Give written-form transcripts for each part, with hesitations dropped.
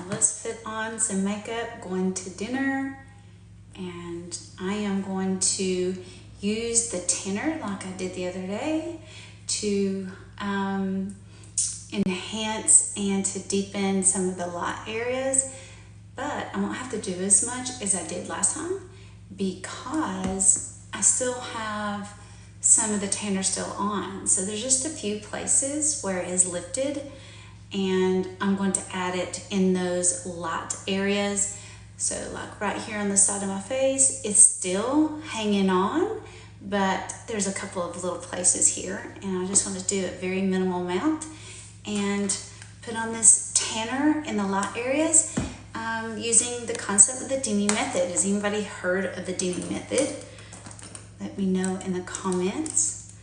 let's put on some makeup, going to dinner, and I am going to use the tinner like I did the other day to enhance and to deepen some of the light areas, but I won't have to do as much as I did last time because I still have some of the tanner still on. So there's just a few places where it has lifted, and I'm going to add it in those light areas. So like right here on the side of my face, it's still hanging on, but there's a couple of little places here, and I just want to do a very minimal amount and put on this tanner in the light areas using the concept of the Demi Method. Has anybody heard of the Demi Method? Let me know in the comments.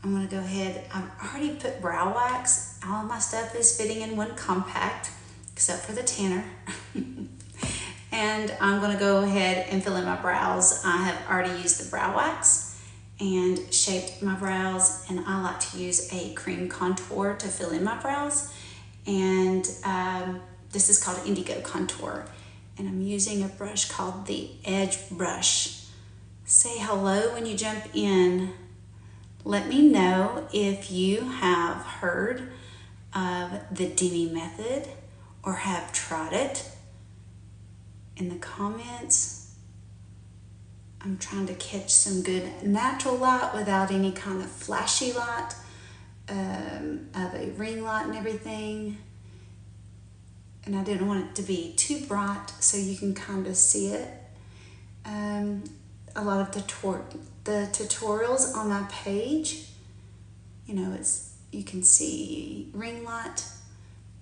I'm gonna go ahead, I've already put brow wax. All of my stuff is fitting in one compact, except for the tanner. And I'm gonna go ahead and fill in my brows. I have already used the brow wax and shaped my brows, and I like to use a cream contour to fill in my brows. And this is called Indigo Contour. And I'm using a brush called the Edge Brush. Say hello when you jump in. Let me know if you have heard of the Demi Method or have tried it in the comments. I'm trying to catch some good natural light without any kind of flashy light of a ring light and everything. And I didn't want it to be too bright so you can kind of see it. A lot of the tutorials on my page, you know, you can see ring light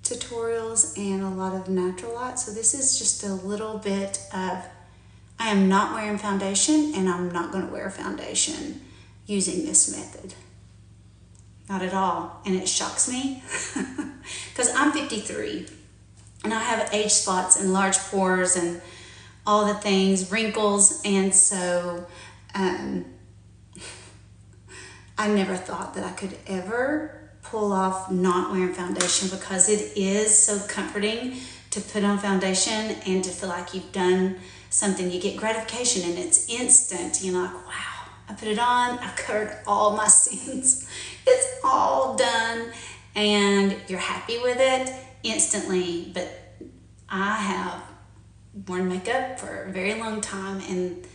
tutorials and a lot of natural light. So this is just a little bit of, I am not wearing foundation, and I'm not going to wear foundation using this method. Not at all. And it shocks me because I'm 53 and I have age spots and large pores and all the things, wrinkles, and so I never thought that I could ever pull off not wearing foundation, because it is so comforting to put on foundation and to feel like you've done something. You get gratification and it's instant. You're like, wow, I put it on, I covered all my sins. It's all done, and you're happy with it instantly. But I have worn makeup for a very long time, and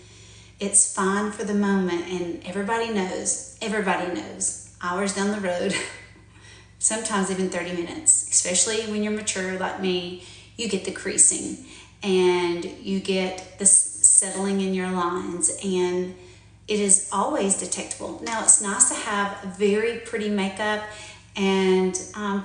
it's fine for the moment, and everybody knows, hours down the road, sometimes even 30 minutes, especially when you're mature like me, you get the creasing and you get the settling in your lines, and it is always detectable. Now, it's nice to have very pretty makeup, and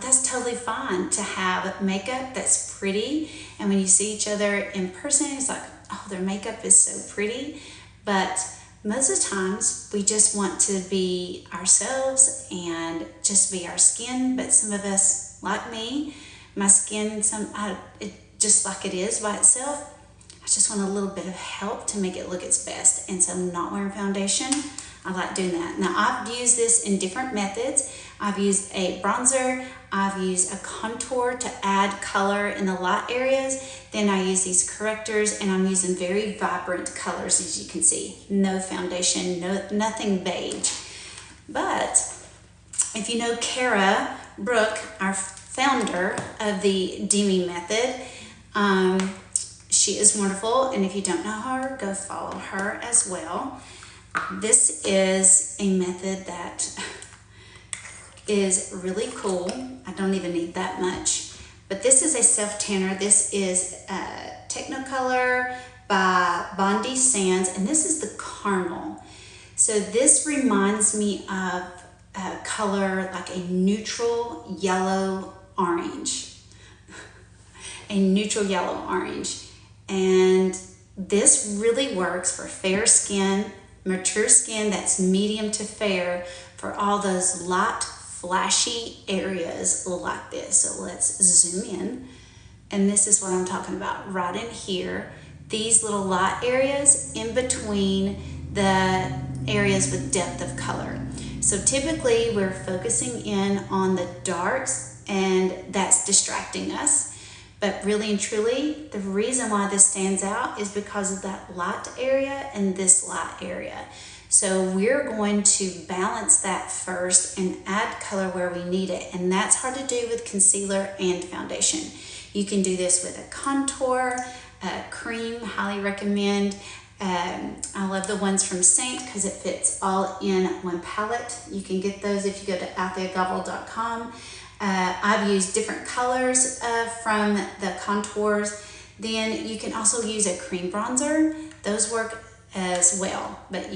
that's totally fine to have makeup that's pretty, and when you see each other in person, it's like, oh, their makeup is so pretty. But most of the times we just want to be ourselves and just be our skin. But some of us, like me, my skin, just like it is by itself, I just want a little bit of help to make it look its best. And so I'm not wearing foundation. I like doing that. Now, I've used this in different methods. I've used a bronzer, I've used a contour to add color in the light areas. Then I use these correctors, and I'm using very vibrant colors, as you can see. No foundation, nothing beige. But if you know Kara Brooke, our founder of the Demi Method, she is wonderful, and if you don't know her, go follow her as well. This is a method that is really cool. I don't even need that much, but this is a self-tanner. This is Technicolor by Bondi Sands, and this is the caramel. So this reminds me of a color like a neutral yellow orange. A neutral yellow orange. And this really works for fair skin, mature skin that's medium to fair, for all those light, flashy areas like this. So let's zoom in, and this is what I'm talking about right in here. These little light areas in between the areas with depth of color. So typically we're focusing in on the darks, and that's distracting us. But really and truly, the reason why this stands out is because of that light area and this light area. So we're going to balance that first and add color where we need it. And that's hard to do with concealer and foundation. You can do this with a contour, cream, highly recommend. I love the ones from Seint because it fits all in one palette. You can get those if you go to altheagobble.com. I've used different colors from the contours. Then you can also use a cream bronzer. Those work as well. But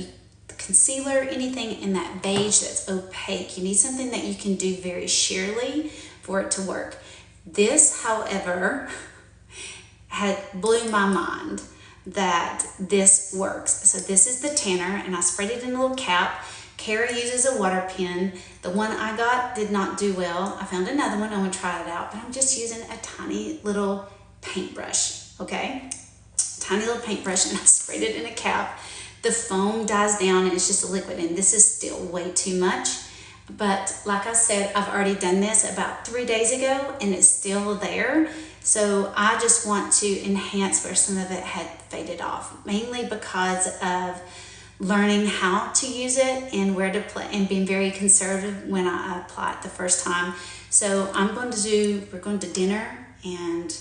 concealer, anything in that beige that's opaque, you need something that you can do very sheerly for it to work. This, however, had blew my mind that this works. So this is the tanner, and I sprayed it in a little cap. Kara uses a water pen. The one I got did not do well. I found another one. I want to try it out, but I'm just using a tiny little paintbrush, okay? Tiny little paintbrush, and I sprayed it in a cap. The foam dies down, and it's just a liquid, and this is still way too much. But like I said, I've already done this about 3 days ago, and it's still there. So I just want to enhance where some of it had faded off, mainly because of learning how to use it and where to play, and being very conservative when I apply it the first time. So we're going to dinner, and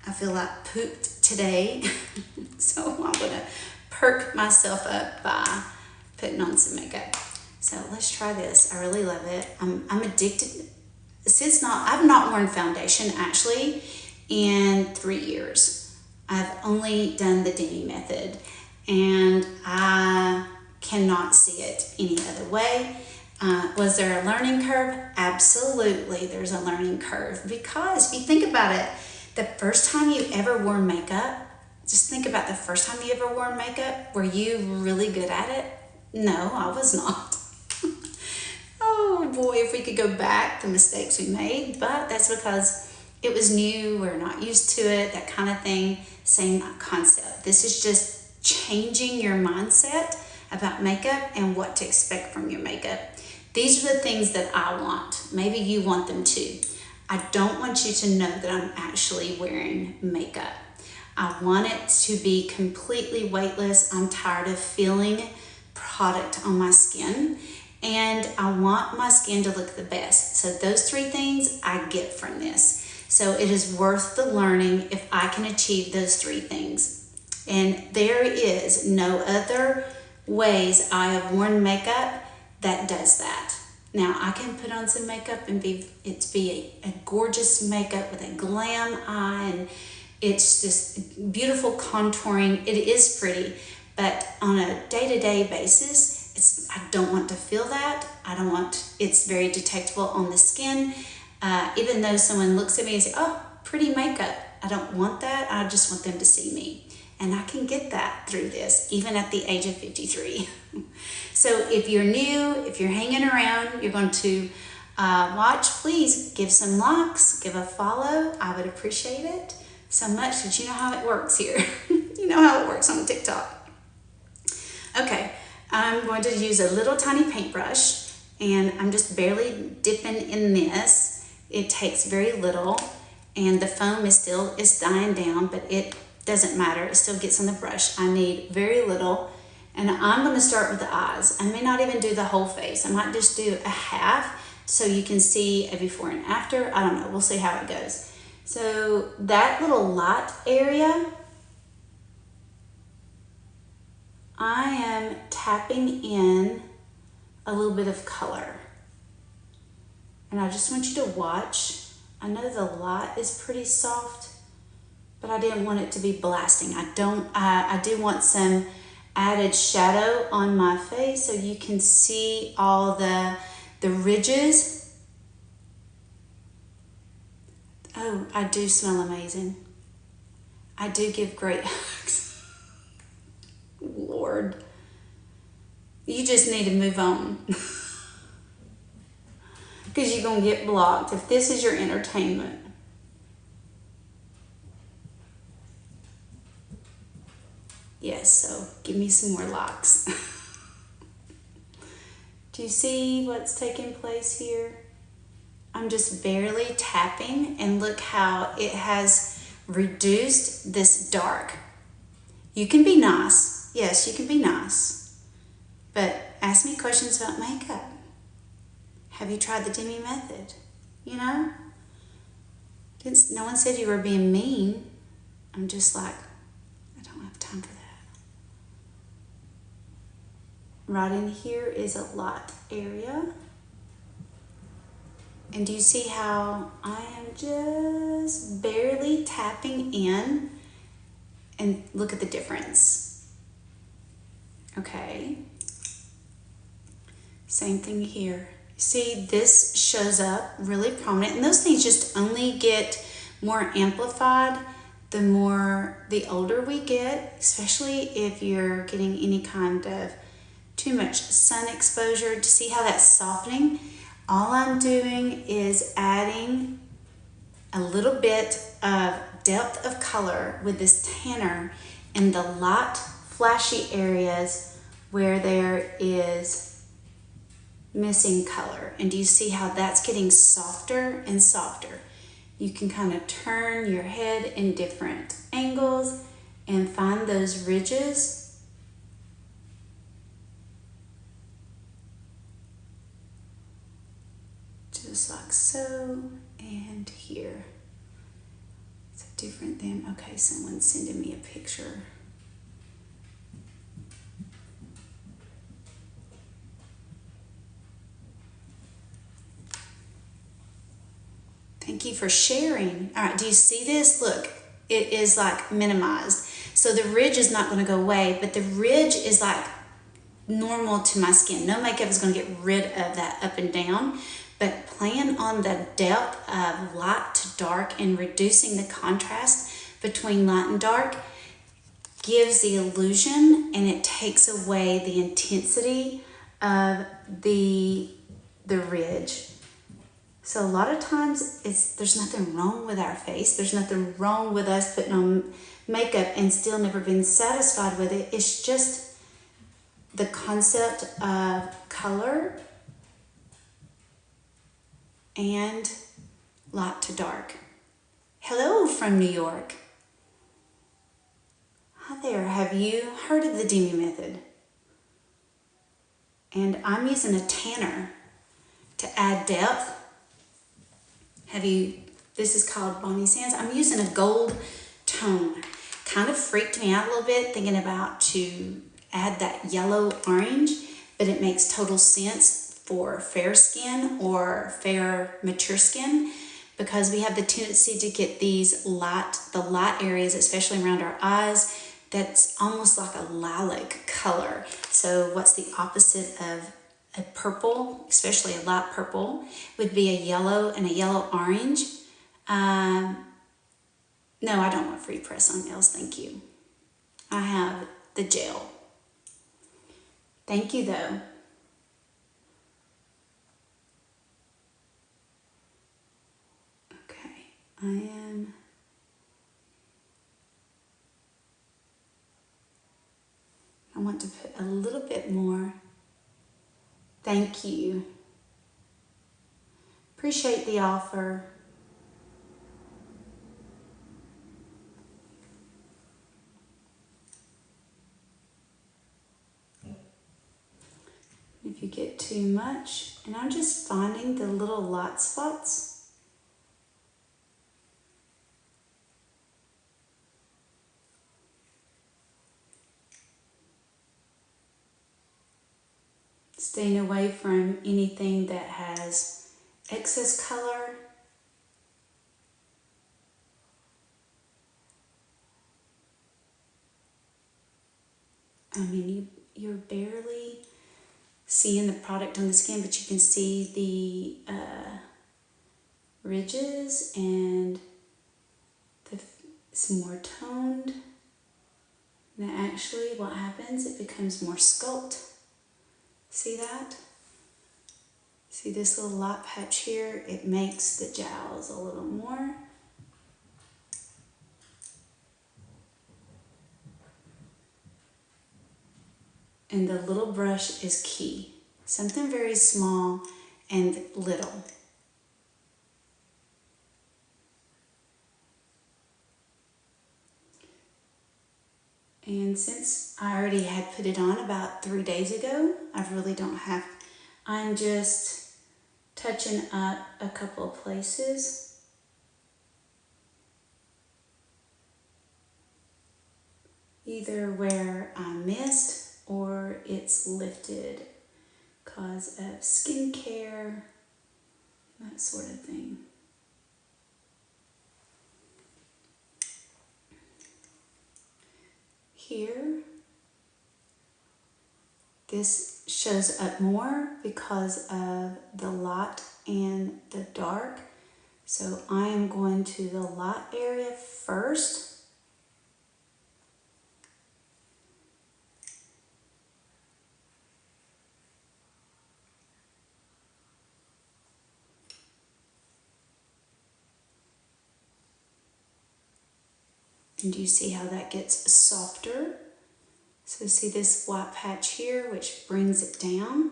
I feel like pooped today. So I'm gonna perk myself up by putting on some makeup. So let's try this. I really love it. I'm addicted. I've not worn foundation actually in 3 years. I've only done the Demi Method, and I cannot see it any other way. Was there a learning curve? Absolutely, there's a learning curve, because if you think about it, the first time you ever wore makeup, just think about the first time you ever wore makeup. Were you really good at it? No, I was not. Oh boy, if we could go back, the mistakes we made, but that's because it was new, we're not used to it, that kind of thing. Same concept. This is just changing your mindset about makeup and what to expect from your makeup. These are the things that I want. Maybe you want them too. I don't want you to know that I'm actually wearing makeup. I want it to be completely weightless. I'm tired of feeling product on my skin, and I want my skin to look the best. So those 3 things I get from this. So it is worth the learning if I can achieve those 3 things. And there is no other ways I have worn makeup that does that. Now I can put on some makeup and be a gorgeous makeup with a glam eye, and it's just beautiful contouring. It is pretty, but on a day-to-day basis, I don't want to feel that. It's very detectable on the skin. Even though someone looks at me and says, oh, pretty makeup, I don't want that. I just want them to see me. And I can get that through this, even at the age of 53. So if you're new, if you're hanging around, you're going to watch, please give some likes, give a follow. I would appreciate it so much, because you know how it works here. You know how it works on TikTok. Okay, I'm going to use a little tiny paintbrush, and I'm just barely dipping in this. It takes very little, and the foam is dying down, but it doesn't matter. It still gets on the brush. I need very little, and I'm going to start with the eyes. I may not even do the whole face. I might just do a half so you can see a before and after. I don't know. We'll see how it goes. So that little light area, I am tapping in a little bit of color. And I just want you to watch. I know the light is pretty soft, but I didn't want it to be blasting. I do want some added shadow on my face so you can see all the ridges. Oh, I do smell amazing. I do give great hugs. Lord, you just need to move on. Because you're going to get blocked if this is your entertainment. Yes, so give me some more likes. Do you see what's taking place here? I'm just barely tapping, and look how it has reduced this dark. You can be nice. Yes, you can be nice. But ask me questions about makeup. Have you tried the Demi Method? You know? No one said you were being mean. I'm just like, I don't have time for that. Right in here is a light area. And do you see how I am just barely tapping in? And look at the difference. Okay. Same thing here. See, this shows up really prominent, and those things just only get more amplified the older we get, especially if you're getting any kind of too much sun exposure. To see how that's softening, all I'm doing is adding a little bit of depth of color with this tanner in the light, flashy areas where there is missing color. And do you see how that's getting softer and softer? You can kind of turn your head in different angles and find those ridges. Just like so, and here. It's different than, okay, someone's sending me a picture. Thank you for sharing. All right, do you see this? Look, it is like minimized. So the ridge is not going to go away, but the ridge is like normal to my skin. No makeup is going to get rid of that up and down, but playing on the depth of light to dark and reducing the contrast between light and dark gives the illusion, and it takes away the intensity of the ridge. So a lot of times there's nothing wrong with our face. There's nothing wrong with us putting on makeup and still never been satisfied with it. It's just the concept of color and light to dark. Hello from New York. Hi there. Have you heard of the Demi Method? And I'm using a tanner to add depth. This is called Bonnie Sands. I'm using a gold tone. Kind of freaked me out a little bit thinking about to add that yellow orange, but it makes total sense for fair skin or fair mature skin, because we have the tendency to get the light areas, especially around our eyes, that's almost like a lilac color. So what's the opposite of a purple, especially a light purple, would be a yellow and a yellow orange. No, I don't want free press on nails, thank you. I have the gel. Thank you though. Okay, I want to put a little bit more. Thank you. Appreciate the offer. If you get too much, and I'm just finding the little light spots. Staying away from anything that has excess color. I mean, you're barely seeing the product on the skin, but you can see the ridges, and it's more toned. Now actually what happens, it becomes more sculpt. See that? See this little light patch here? It makes the jowls a little more. And the little brush is key. Something very small and little. And since I already had put it on about 3 days ago, I really don't have, I'm just touching up a couple of places. Either where I missed or it's lifted because of skincare, that sort of thing. Here, this shows up more because of the light and the dark. So I am going to the light area first. And do you see how that gets softer? So see this white patch here, which brings it down.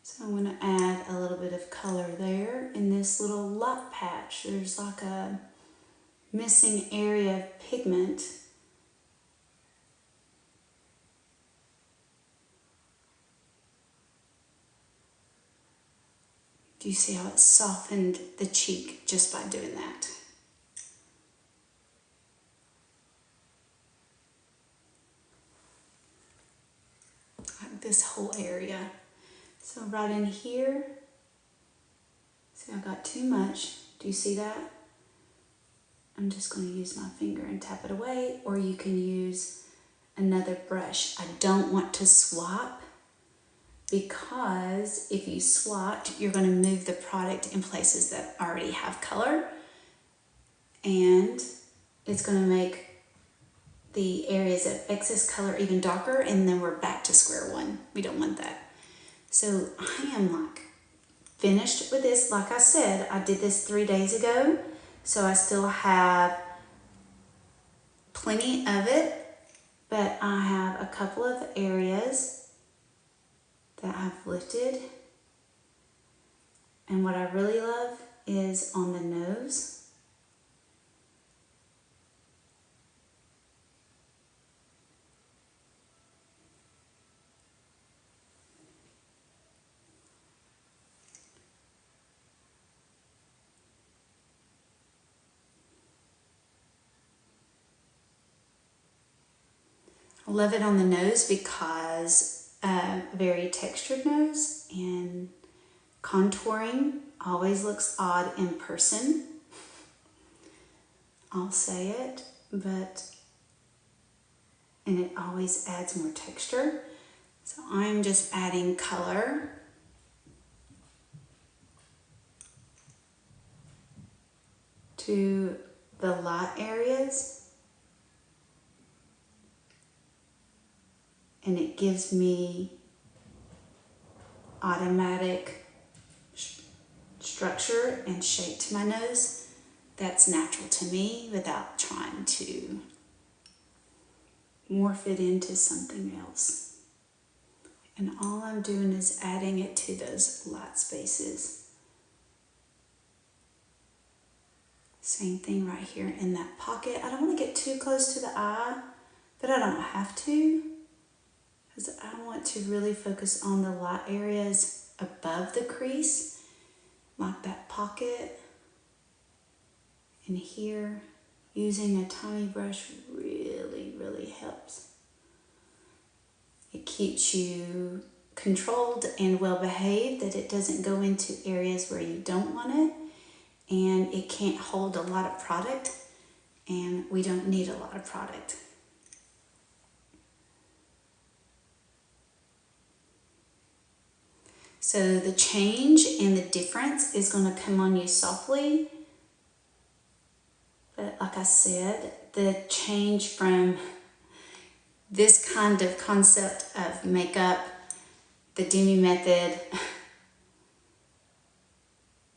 So I'm going to add a little bit of color there in this little light patch. There's like a missing area of pigment. Do you see how it softened the cheek just by doing that? Like this whole area. So right in here, see I got too much. Do you see that? I'm just going to use my finger and tap it away, or you can use another brush. I don't want to swap because if you swap, you're going to move the product in places that already have color, and it's going to make the areas of excess color even darker, and then we're back to square one. We don't want that. So I am like finished with this. Like I said, I did this 3 days ago, so I still have plenty of it, but I have a couple of areas that I've lifted. And what I really love is on the nose. I love it on the nose because very textured nose, and contouring always looks odd in person. I'll say it, and it always adds more texture. So I'm just adding color to the light areas. And it gives me automatic structure and shape to my nose that's natural to me without trying to morph it into something else. And all I'm doing is adding it to those light spaces. Same thing right here in that pocket. I don't want to get too close to the eye, but I don't have to, because I want to really focus on the light areas above the crease, like that pocket. And here, using a tiny brush really, really helps. It keeps you controlled and well behaved, that it doesn't go into areas where you don't want it, and it can't hold a lot of product, and we don't need a lot of product. So the change and the difference is going to come on you softly. But like I said, the change from this kind of concept of makeup, the Demi Method,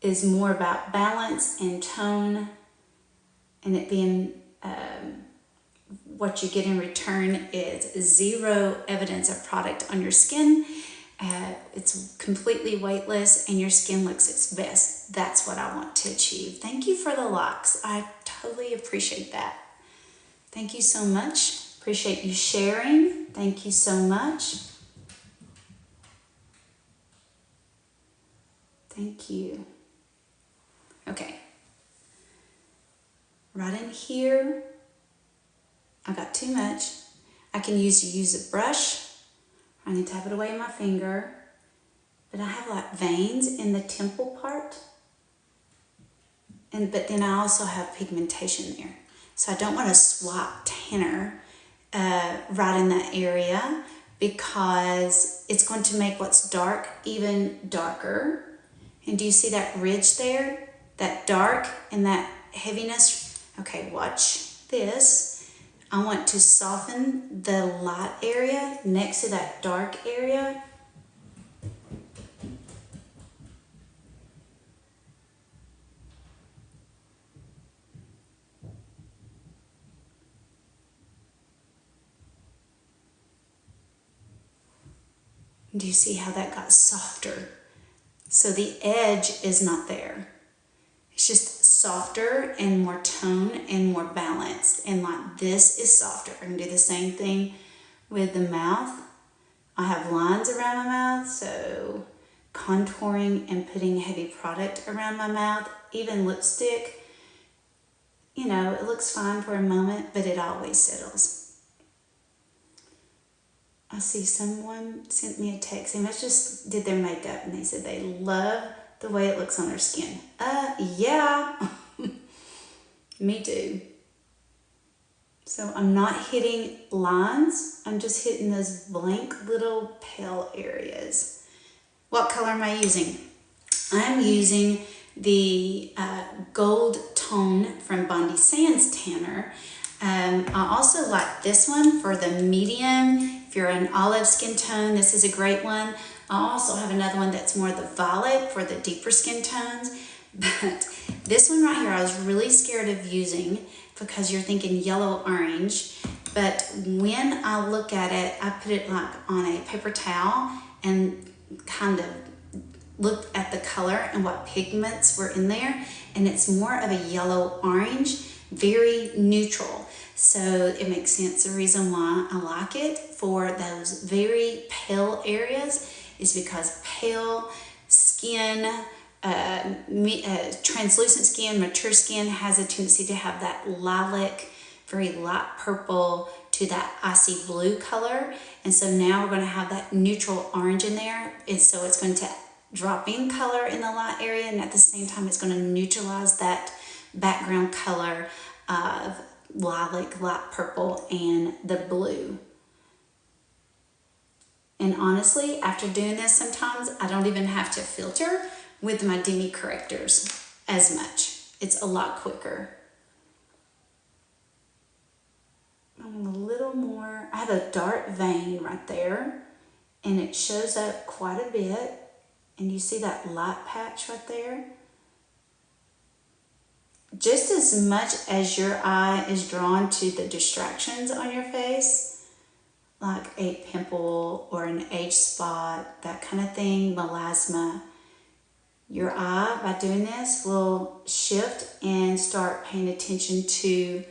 is more about balance and tone, and it being what you get in return is zero evidence of product on your skin. It's completely weightless and your skin looks its best. That's what I want to achieve. Thank you for the likes. I totally appreciate that. Thank you so much. Appreciate you sharing. Thank you so much. Thank you. Okay. Right in here, I got too much. I can use a brush. I need to tap it away in my finger. But I have like veins in the temple part. But then I also have pigmentation there. So I don't want to swap tanner right in that area, because it's going to make what's dark even darker. And do you see that ridge there? That dark and that heaviness? Okay, watch this. I want to soften the light area next to that dark area. Do you see how that got softer? So the edge is not there. It's just softer and more tone and more balanced. And like this is softer. I can do the same thing with the mouth. I have lines around my mouth, so contouring and putting heavy product around my mouth, even lipstick, you know, it looks fine for a moment, but it always settles. I see someone sent me a text. They must just did their makeup and they said they love the way it looks on their skin. Yeah. Me too. So I'm not hitting lines. I'm just hitting those blank little pale areas. What color am I using? I'm using the gold tone from Bondi Sands Tanner. I also like this one for the medium. If you're an olive skin tone, this is a great one. I also have another one that's more the violet for the deeper skin tones. But this one right here, I was really scared of using because you're thinking yellow orange. But when I look at it, I put it like on a paper towel and kind of looked at the color and what pigments were in there. And it's more of a yellow orange, very neutral. So it makes sense. The reason why I like it for those very pale areas is because pale skin, translucent skin, mature skin has a tendency to have that lilac, very light purple to that icy blue color. And so now we're going to have that neutral orange in there. And so it's going to drop in color in the light area, and at the same time it's going to neutralize that background color of lilac, light purple, and the blue. And honestly, after doing this, sometimes I don't even have to filter with my Demi correctors as much. It's a lot quicker. I want a little more. I have a dark vein right there, and it shows up quite a bit. And you see that light patch right there? Just as much as your eye is drawn to the distractions on your face, like a pimple or an age spot, that kind of thing, melasma, your eye, by doing this, will shift and start paying attention to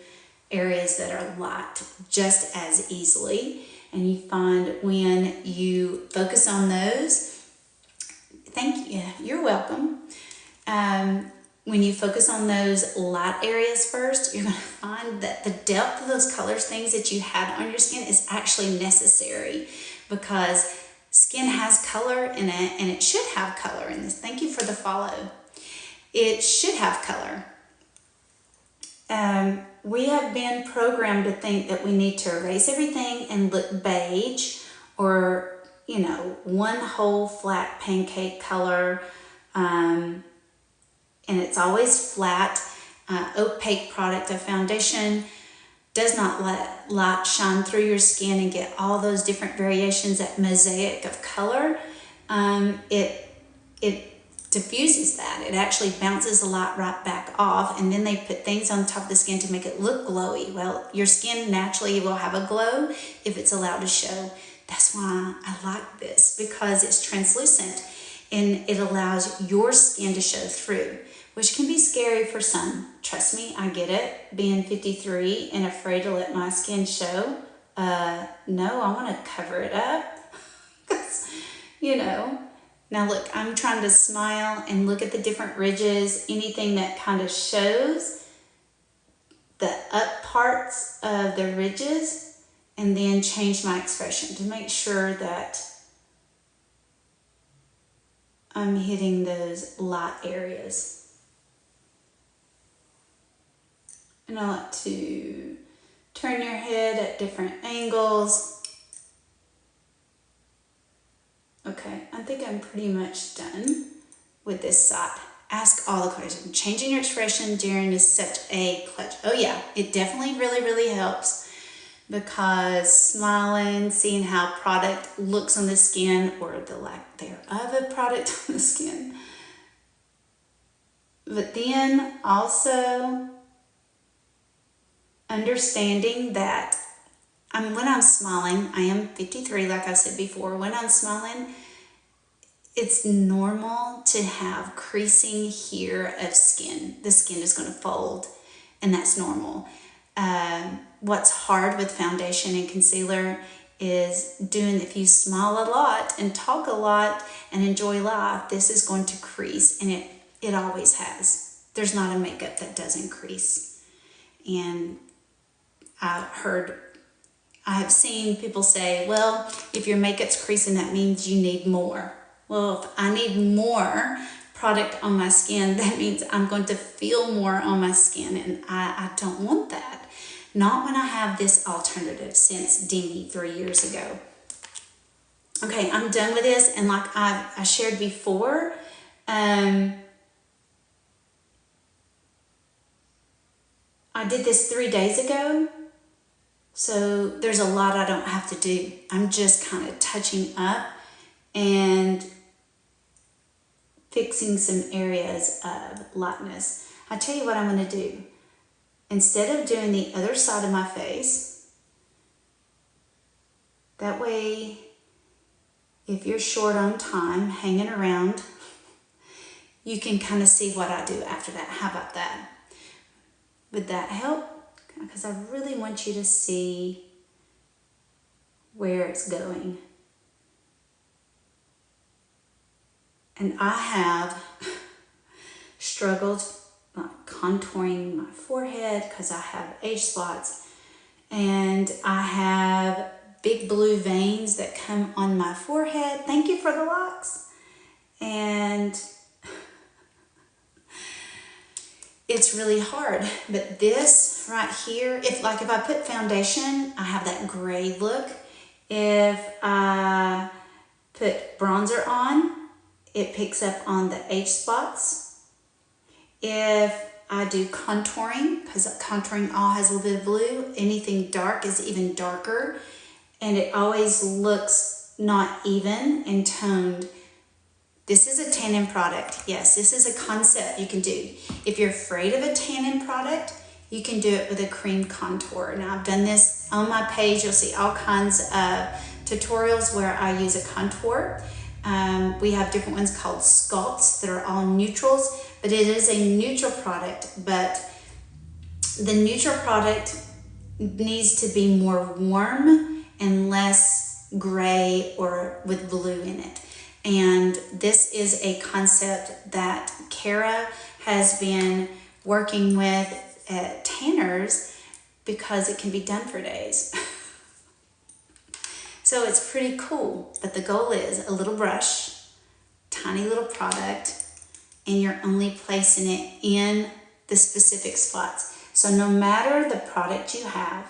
areas that are light just as easily. And you find when you focus on those, thank you, you're welcome. When you focus on those light areas first, you're going to find that the depth of those colors, things that you had on your skin, is actually necessary, because skin has color in it, and it should have color in this. Thank you for the follow. It should have color. We have been programmed to think that we need to erase everything and look beige, or, you know, one whole flat pancake color, and it's always flat. Opaque product, a foundation, does not let light shine through your skin and get all those different variations, that mosaic of color. It diffuses that. It actually bounces the light right back off, and then they put things on top of the skin to make it look glowy. Well, your skin naturally will have a glow if it's allowed to show. That's why I like this, because it's translucent and it allows your skin to show through, which can be scary for some. Trust me, I get it. Being 53 and afraid to let my skin show, no, I want to cover it up. 'Cause, you know, now look, I'm trying to smile and look at the different ridges, anything that kind of shows the up parts of the ridges, and then change my expression to make sure that I'm hitting those light areas. And I like to turn your head at different angles. Okay, I think I'm pretty much done with this side. Ask all the questions. Changing your expression during is such a clutch. Oh yeah, it definitely really helps, because smiling, seeing how product looks on the skin or the lack thereof of product on the skin. But then also understanding that when I'm smiling, I am 53, like I said before, when I'm smiling, it's normal to have creasing here of skin. The skin is going to fold, and that's normal. What's hard with foundation and concealer is if you smile a lot and talk a lot and enjoy life, this is going to crease, and it always has. There's not a makeup that doesn't crease. And I have seen people say, well, if your makeup's creasing, that means you need more. Well, if I need more product on my skin, that means I'm going to feel more on my skin, and I don't want that. Not when I have this alternative since Demi 3 years ago. Okay, I'm done with this, and like I shared before, I did this 3 days ago, so there's a lot I don't have to do. I'm just kind of touching up and fixing some areas of lightness. I tell you what I'm going to do. Instead of doing the other side of my face, that way, if you're short on time hanging around, you can kind of see what I do after that. How about that? Would that help? Because I really want you to see where it's going. And I have struggled contouring my forehead because I have age spots, and I have big blue veins that come on my forehead. Thank you for the locks. And it's really hard. But this right here, if I put foundation, I have that gray look. If I put bronzer on, it picks up on the age spots. If I do contouring, because contouring all has a little bit of blue, anything dark is even darker, and it always looks not even and toned. This is a tan-in product. Yes, this is a concept you can do. If you're afraid of a tan-in product, you can do it with a cream contour. Now, I've done this on my page. You'll see all kinds of tutorials where I use a contour. We have different ones called Sculpts that are all neutrals, but it is a neutral product. But the neutral product needs to be more warm and less gray or with blue in it. And this is a concept that Kara has been working with at tanners because it can be done for days. So it's pretty cool, but the goal is a little brush, tiny little product, and you're only placing it in the specific spots. So no matter the product you have,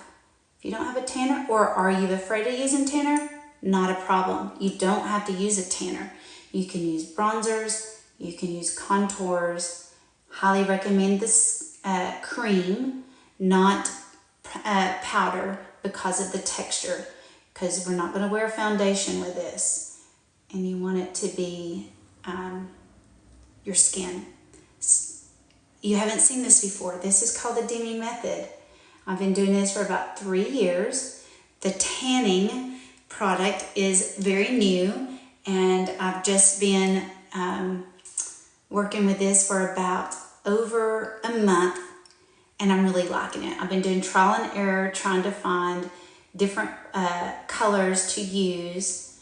if you don't have a tanner, or are you afraid of using tanner, not a problem. You don't have to use a tanner. You can use bronzers, you can use contours. Highly recommend this cream, not powder, because of the texture. Because we're not going to wear foundation with this, and you want it to be your skin. You haven't seen this before. This is called the Demi Method. I've been doing this for about 3 years. The tanning product is very new, and I've just been working with this for about over a month, and I'm really liking it. I've been doing trial and error, trying to find different colors to use,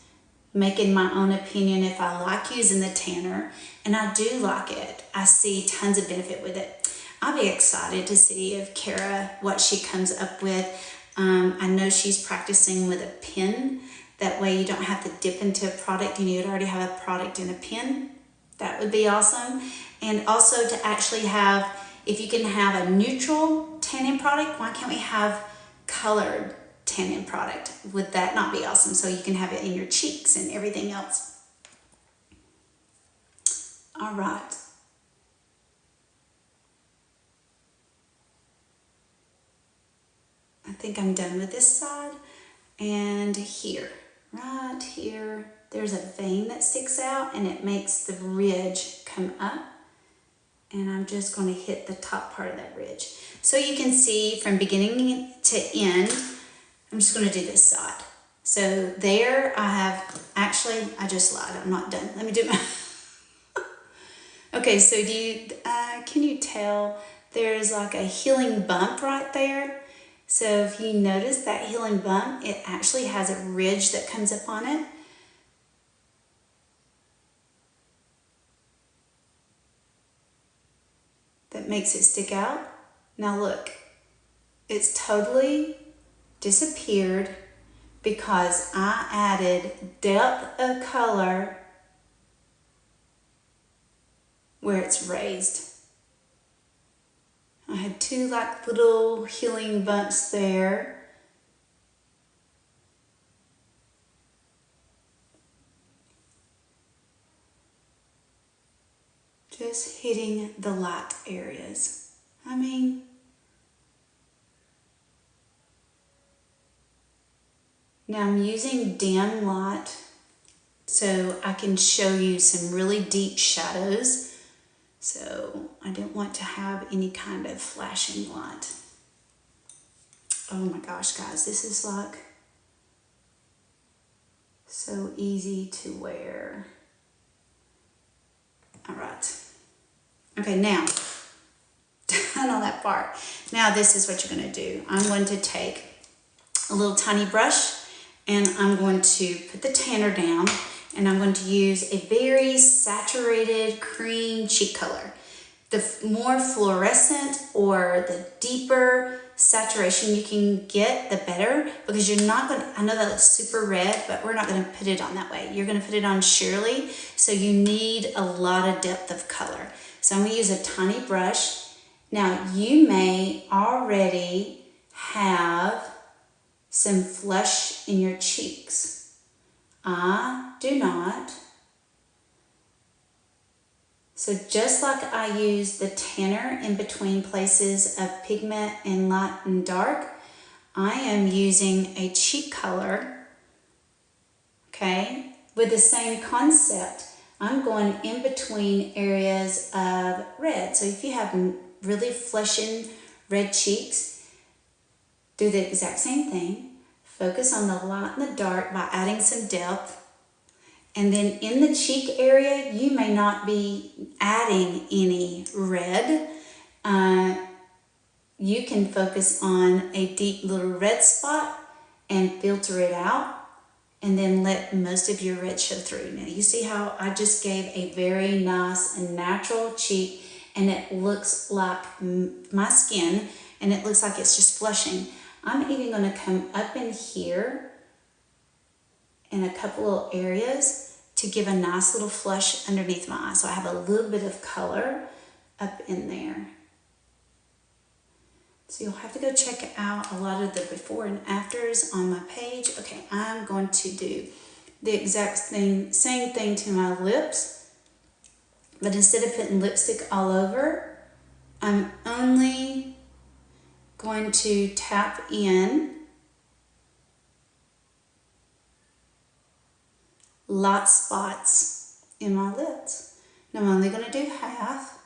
making my own opinion if I like using the tanner, and I do like it. I see tons of benefit with it. I'll be excited to see if Kara, what she comes up with. I know she's practicing with a pen. That way you don't have to dip into a product and you'd already have a product in a pen. That would be awesome. And also to actually have, if you can have a neutral tanning product, why can't we have colored tanning product? Would that not be awesome? So you can have it in your cheeks and everything else. All right. I think I'm done with this side. And here, right here, there's a vein that sticks out and it makes the ridge come up. And I'm just going to hit the top part of that ridge. So you can see from beginning to end, I'm just going to do this side. So there I have, actually, I just lied, I'm not done. Let me do my, okay, so do you, can you tell there's like a healing bump right there? So if you notice that healing bump, it actually has a ridge that comes up on it. That makes it stick out. Now look, it's totally disappeared because I added depth of color where it's raised. I had two like little healing bumps there. Just hitting the light areas. I mean, now I'm using dim light so I can show you some really deep shadows. So I don't want to have any kind of flashing light. Oh my gosh, guys, this is like so easy to wear. All right. Okay, now, done on that part. Now this is what you're gonna do. I'm going to take a little tiny brush and I'm going to put the tanner down and I'm going to use a very saturated cream cheek color. The more fluorescent or the deeper saturation you can get, the better, because you're not going to, I know that looks super red, but we're not going to put it on that way. You're going to put it on sheerly, so you need a lot of depth of color. So I'm going to use a tiny brush. Now you may already have some flesh in your cheeks. I do not. So just like I use the tanner in between places of pigment and light and dark, I am using a cheek color, okay, with the same concept. I'm going in between areas of red. So if you have really fleshy red cheeks, do the exact same thing. Focus on the light and the dark by adding some depth. And then in the cheek area, you may not be adding any red. You can focus on a deep little red spot and filter it out and then let most of your red show through. Now you see how I just gave a very nice and natural cheek and it looks like my skin and it looks like it's just flushing. I'm even going to come up in here in a couple little areas to give a nice little flush underneath my eye. So I have a little bit of color up in there. So you'll have to go check out a lot of the before and afters on my page. Okay, I'm going to do the exact same thing to my lips, but instead of putting lipstick all over, I'm only going to tap in light spots in my lips. Now I'm only going to do half.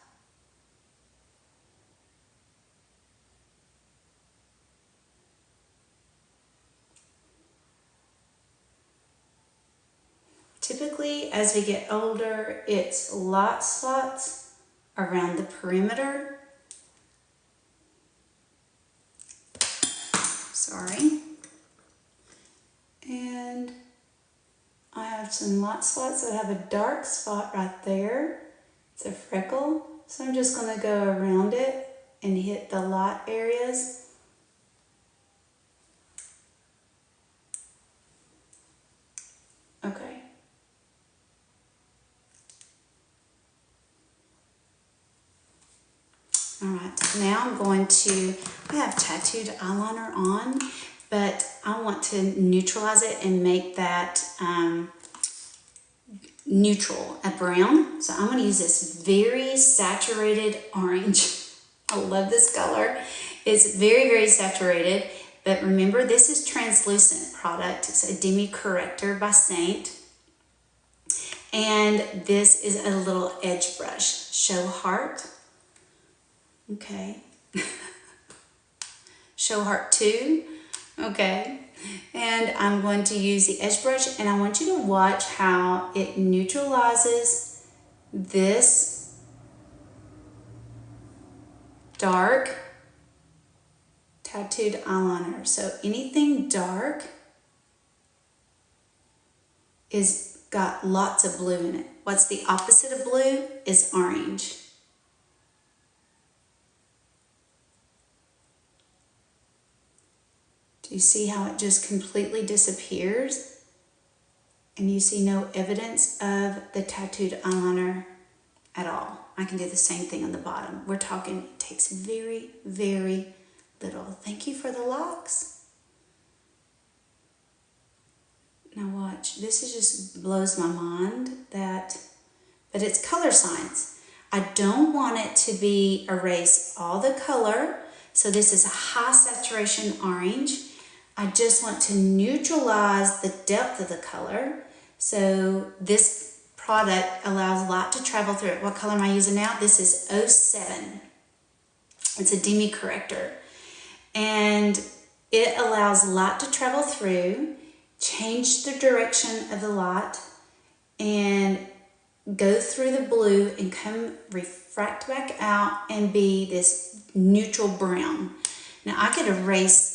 Typically, as we get older, it's light spots around the perimeter. Sorry. have some light spots. So I have a dark spot right there. It's a freckle. So I'm just going to go around it and hit the light areas. Okay. All right, now I'm going to, I have tattooed eyeliner on, but I want to neutralize it and make that neutral, a brown. So I'm going to use this very saturated orange. I love this color. It's very, very saturated, but remember this is translucent product. It's a Demi Corrector by Seint. And this is a little edge brush, Show Heart. Okay. Show Heart 2. Okay. And I'm going to use the edge brush, and I want you to watch how it neutralizes this dark tattooed eyeliner. So anything dark is got lots of blue in it. What's the opposite of blue is orange. Do you see how it just completely disappears? And you see no evidence of the tattooed eyeliner at all. I can do the same thing on the bottom. We're talking, it takes very, very little. Thank you for the likes. Now watch, this is just blows my mind but it's color science. I don't want it to be erase all the color. So this is a high saturation orange. I just want to neutralize the depth of the color. So this product allows light to travel through it. What color am I using now? This is 07. It's a Demi Corrector. And it allows light to travel through, change the direction of the light, and go through the blue and come refract back out and be this neutral brown. Now I could erase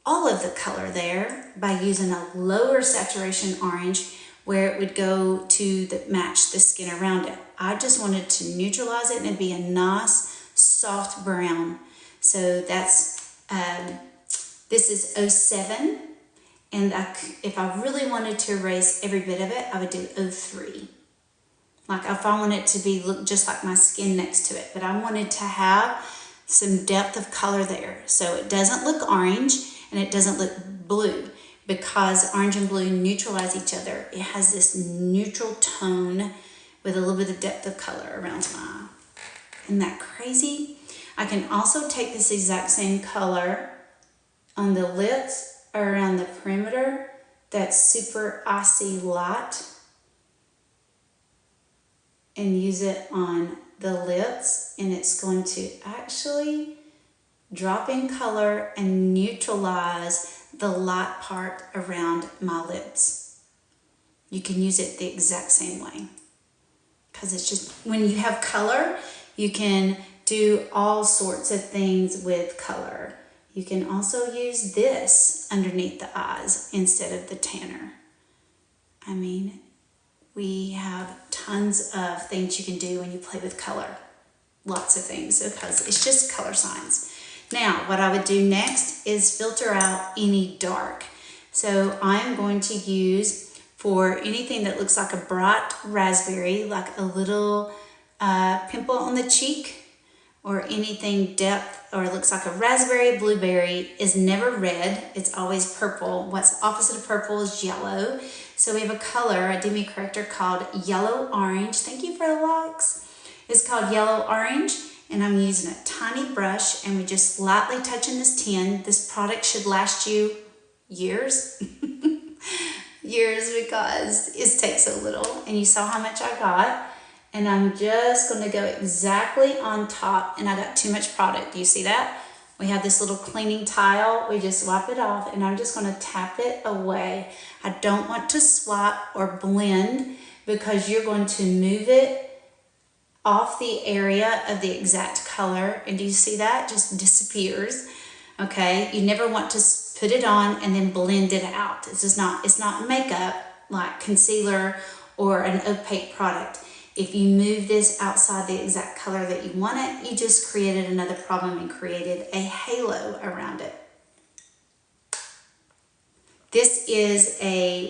all of the color there by using a lower saturation orange where it would go to match the skin around it. I just wanted to neutralize it and it'd be a nice soft brown. So that's, this is 07. And if I really wanted to erase every bit of it, I would do 03. Like if I want it to look just like my skin next to it, but I wanted to have some depth of color there. So it doesn't look orange and it doesn't look blue, because orange and blue neutralize each other. It has this neutral tone with a little bit of depth of color around my eye. Isn't that crazy? I can also take this exact same color on the lips around the perimeter, that super icy light, and use it on the lips, and it's going to actually drop in color and neutralize the light part around my lips. You can use it the exact same way, because it's just, when you have color, you can do all sorts of things with color. You can also use this underneath the eyes instead of the tanner. I mean, we have tons of things you can do when you play with color. Lots of things, because it's just color science. Now, what I would do next is filter out any dark. So I'm going to use, for anything that looks like a bright raspberry, like a little pimple on the cheek, or anything depth, or it looks like a raspberry, blueberry is never red, it's always purple. What's opposite of purple is yellow. So we have a color, a Demi Corrector, called Yellow Orange. Thank you for the likes. It's called Yellow Orange, and I'm using a tiny brush, and we're just lightly touching this tin. This product should last you years. Years, because it takes a little, and you saw how much I got. And I'm just going to go exactly on top, and I got too much product. Do you see that? We have this little cleaning tile. We just wipe it off, and I'm just going to tap it away. I don't want to swap or blend, because you're going to move it off the area of the exact color. And do you see that? Just disappears. Okay, you never want to put it on and then blend it out. It's not makeup. like concealer or an opaque product. If you move this outside the exact color that you want it, you just created another problem and created a halo around it. This is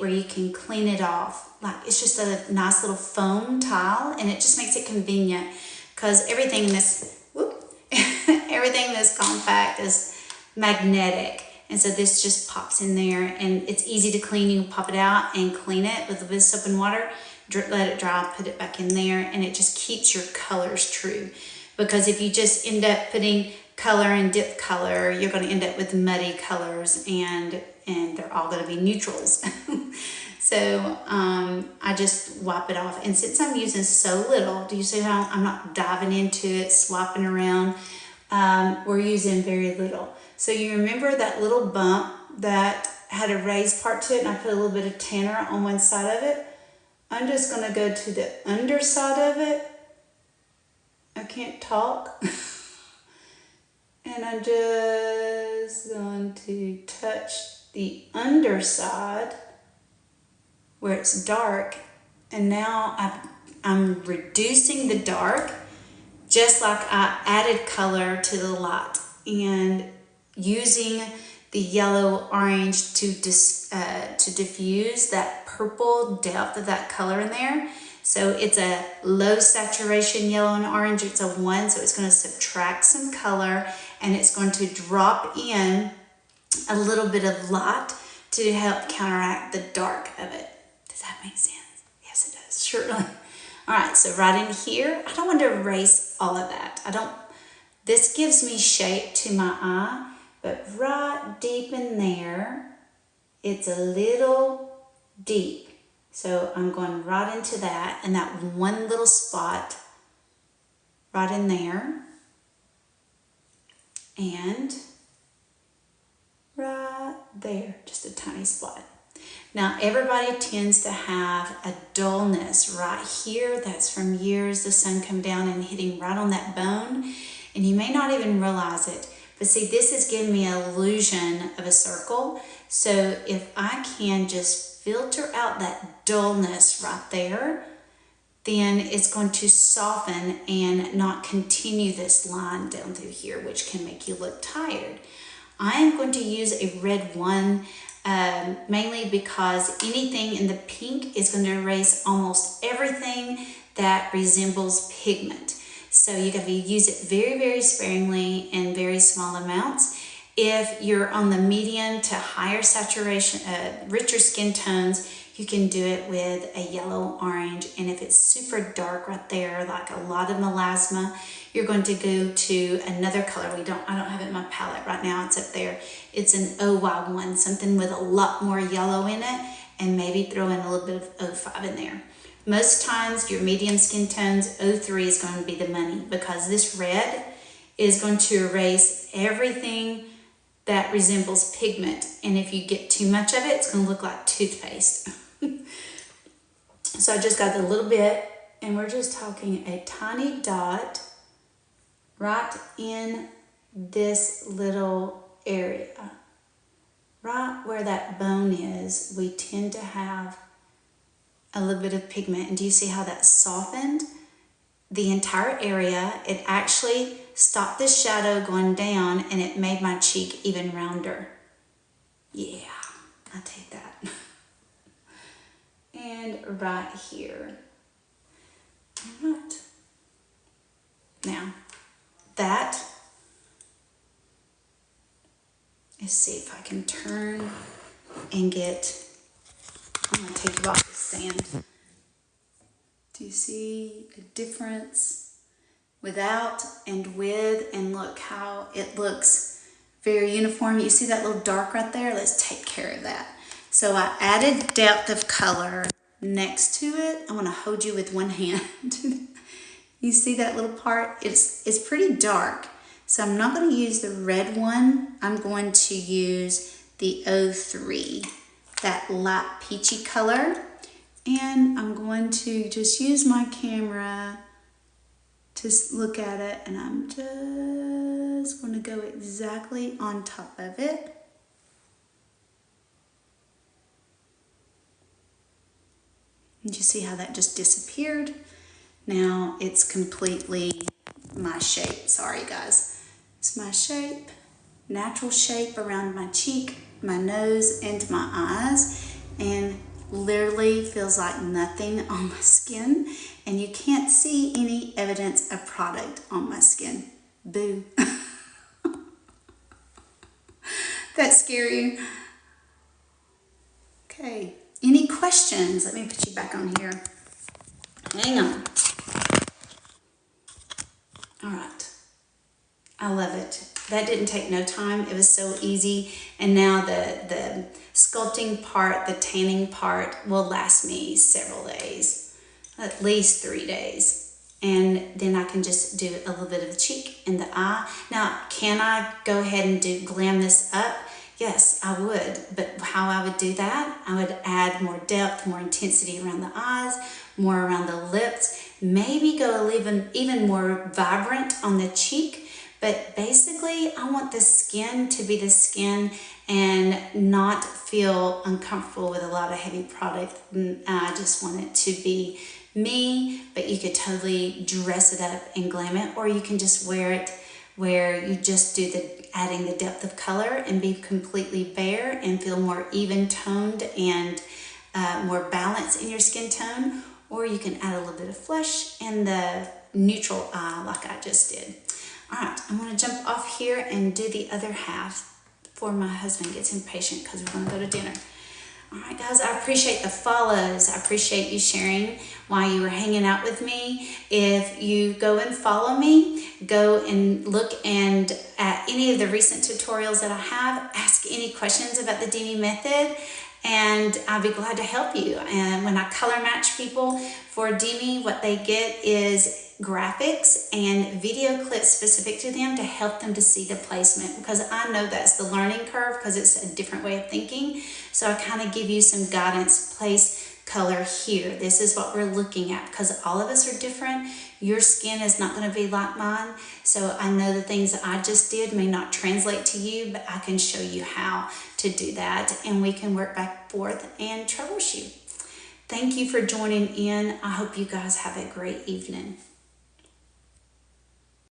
where you can clean it off. Like, it's just a nice little foam tile, and it just makes it convenient because everything in this, everything in this compact is magnetic. And so this just pops in there, and it's easy to clean. You can pop it out and clean it with a bit of soap and water, let it dry, put it back in there, and it just keeps your colors true. Because if you just end up putting color and dip color, you're going to end up with muddy colors, and they're all going to be neutrals. So I just wipe it off. And since I'm using so little, do you see how I'm not diving into it, swapping around? We're using very little. So you remember that little bump that had a raised part to it, and I put a little bit of tanner on one side of it? I'm just going to go to the underside of it. I can't talk. And I'm just going to touch the underside where it's dark. And now I'm reducing the dark, just like I added color to the light, and using the yellow orange to diffuse that purple depth of that color in there. So it's a low saturation yellow and orange. It's a 1, so it's going to subtract some color, and it's going to drop in a little bit of light to help counteract the dark of it. Does that make sense? Yes, it does. Surely. All right, so right in here, I don't want to erase all of that. This gives me shape to my eye, but right deep in there, it's a little deep. So I'm going right into that, and that one little spot right in there, and right there, just a tiny spot. Now, everybody tends to have a dullness right here. That's from years the sun come down and hitting right on that bone, and you may not even realize it. But see, this is giving me an illusion of a circle. So if I can just filter out that dullness right there, then it's going to soften and not continue this line down through here, which can make you look tired. I am going to use a red one, mainly because anything in the pink is going to erase almost everything that resembles pigment. So you got to use it very, very sparingly in very small amounts. If you're on the medium to higher saturation, richer skin tones, you can do it with a yellow orange. And if it's super dark right there, like a lot of melasma, you're going to go to another color. I don't have it in my palette right now. It's up there. It's an OY1, something with a lot more yellow in it, and maybe throw in a little bit of O5 in there. Most times your medium skin tones, O3 is going to be the money, because this red is going to erase everything that resembles pigment. And if you get too much of it, it's going to look like toothpaste. So I just got a little bit, and we're just talking a tiny dot right in this little area. Right where that bone is, we tend to have a little bit of pigment. And do you see how that softened the entire area? It actually stopped the shadow going down, and it made my cheek even rounder. Yeah, I'll take that. And right here. All right. Now, that, let's see if I can turn and get, I'm going to take it off the stand. Do you see a difference without and with? And look how it looks very uniform. You see that little dark right there? Let's take care of that. So I added depth of color next to it. I'm going to hold you with one hand. You see that little part? It's pretty dark. So I'm not going to use the red one. I'm going to use the O3, that light peachy color. And I'm going to just use my camera to look at it, and I'm just going to go exactly on top of it. You see how that just disappeared? Now it's completely my shape. Sorry guys. It's my shape, natural shape around my cheek, my nose, and my eyes, and literally feels like nothing on my skin, and you can't see any evidence of product on my skin. Boo. That's scary. Okay, any questions? Let me put you back on here. Hang on. All right. I love it. That didn't take no time. It was so easy. And now the sculpting part, the tanning part will last me several days, at least 3 days. And then I can just do a little bit of the cheek and the eye. Now, can I go ahead and glam this up? Yes, I would. But how I would do that, I would add more depth, more intensity around the eyes, more around the lips, maybe go even more vibrant on the cheek. But basically, I want the skin to be the skin and not feel uncomfortable with a lot of heavy product. I just want it to be me, but you could totally dress it up and glam it, or you can just wear it where you just do adding the depth of color and be completely bare and feel more even toned and more balance in your skin tone, or you can add a little bit of flesh and the neutral eye like I just did. All right, I'm going to jump off here and do the other half before my husband gets impatient because we're going to go to dinner. All right, guys, I appreciate the follows. I appreciate you sharing while you were hanging out with me. If you go and follow me, go and look at any of the recent tutorials that I have. Ask any questions about the Demi Method, and I'll be glad to help you. And when I color match people for Demi, what they get is graphics and video clips specific to them to help them to see the placement, because I know that's the learning curve because it's a different way of thinking. So I kind of give you some guidance, place color here. This is what we're looking at because all of us are different. Your skin is not going to be like mine. So I know the things that I just did may not translate to you, but I can show you how to do that, and we can work back and forth and troubleshoot. Thank you for joining in. I hope you guys have a great evening.